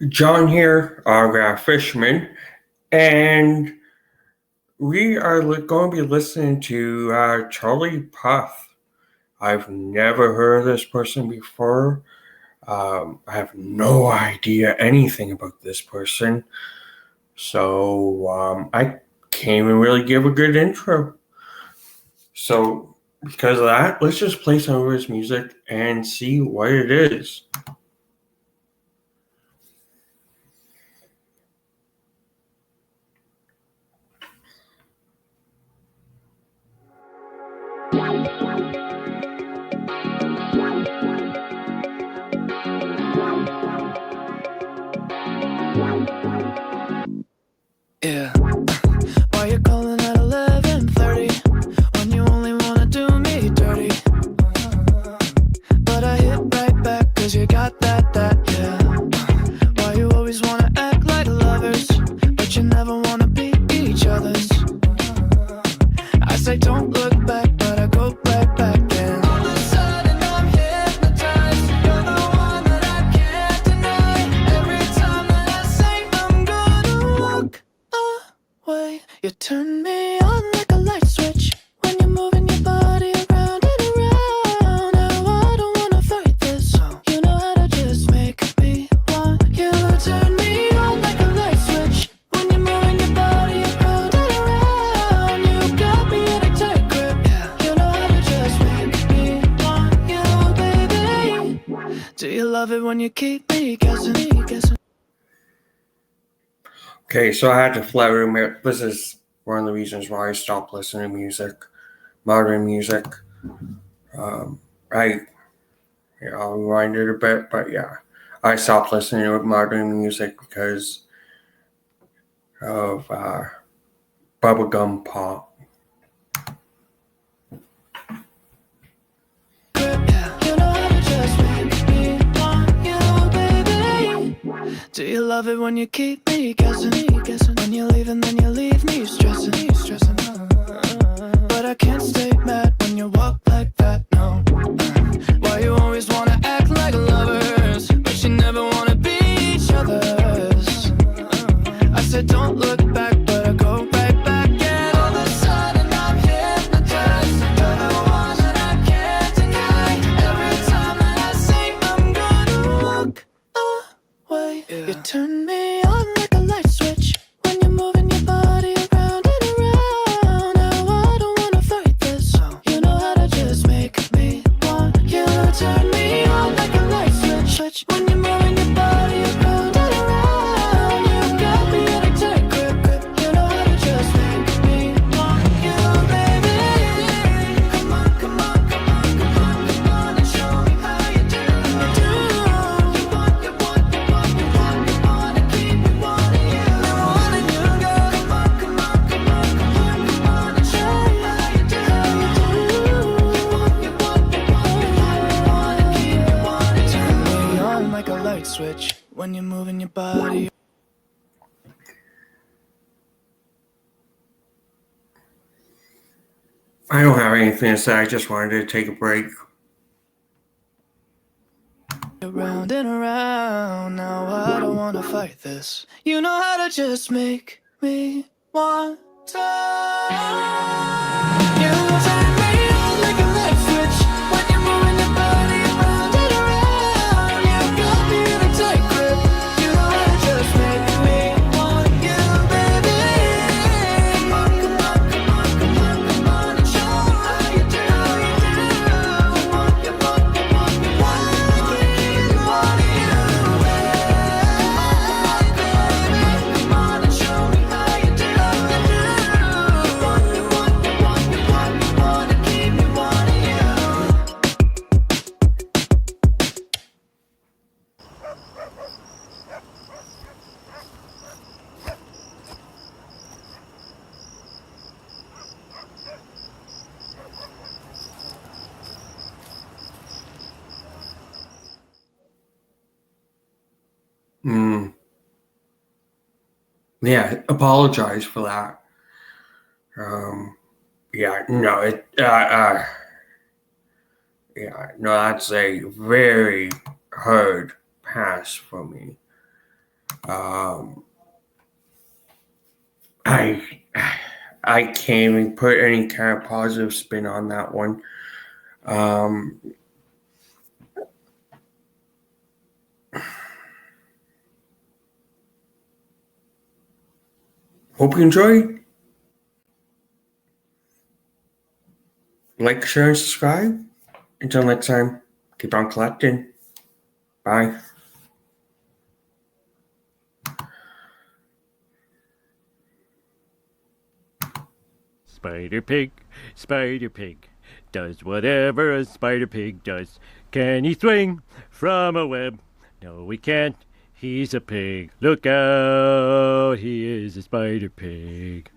John here, our fisherman, and we are going to be listening to Charlie Puth. I've never heard of this person before. I have no idea anything about this person, so I can't even really give a good intro. So because of that, let's just play some of his music and see what it is. Yeah. Why you calling at 11:30 when you only wanna do me dirty? But I hit right back 'cause you got that, yeah. Why you always wanna act like lovers, but you never wanna be each other's? I say don't look back, but I go right back and all of a sudden I'm hypnotized. You're the one that I can't deny. Every time that I say I'm gonna walk away, you turn me on like a light switch when you're moving your body around and around. Now I don't wanna fight this, you know how to just make me want you. Turn me on like a light switch when you're moving your body around and around. You got me in a tight grip, you know how to just make me want you, baby. Do you love it when you keep me guessing? Okay, so I had to flat admit, this is one of the reasons why I stopped listening to music, modern music. I'll rewind it a bit, but yeah, I stopped listening to modern music because of bubblegum pop. Do you love it when you keep me guessing? When you leave and then you leave me stressing. But I can't stay mad when you walk like that, no. Why you always wanna act like lovers, but you never wanna be each other's? I said don't look back, but I go right back and all of a sudden I'm hypnotized. You're the one that I can't deny. Every time that I say I'm gonna walk away, you turn me on like a light switch when you're moving your body around and around. Now I don't wanna fight this, you know how to just make me want you. Turn me on like a light switch when you're moving your body around and around. You got me in a tight grip, you know how to just make me want you, baby. Come on, come on, come on, come on, come on and show me how you do. You want, you want, you want, you want, you want to keep me wanting you. I wanna you, girl. Come on, come on, come on, come on, come on and show me how you do. You want, you want, you want, you want, you want to keep me wanting you. Turn me on like a light switch when you're moving your body. I don't have anything to say, I just wanted to take a break. Around and around, now I don't wanna fight this. You know how to just make me want to. You turn me on like a light switch when you're moving your body around and around. You got me in a tight grip. You know how to just make me want you, baby. Come on, come on, come on, come on, come on and show me how you do. You want, you want, you want, you want to keep me wanting you. Come on and show me how you do. You want, you want, you want. Mm, yeah, apologize for that. Um, yeah, no, yeah, no, that's a very hard pass for me. Um, I I can't even put any kind of positive spin on that one. Um, hope you enjoyed. Like, share, and subscribe. Until next time, keep on collecting. Bye. Spider Pig, does whatever a Spider Pig does. Can he swing from a web? No, he can't. He's a pig. Look out, he is a Spider Pig.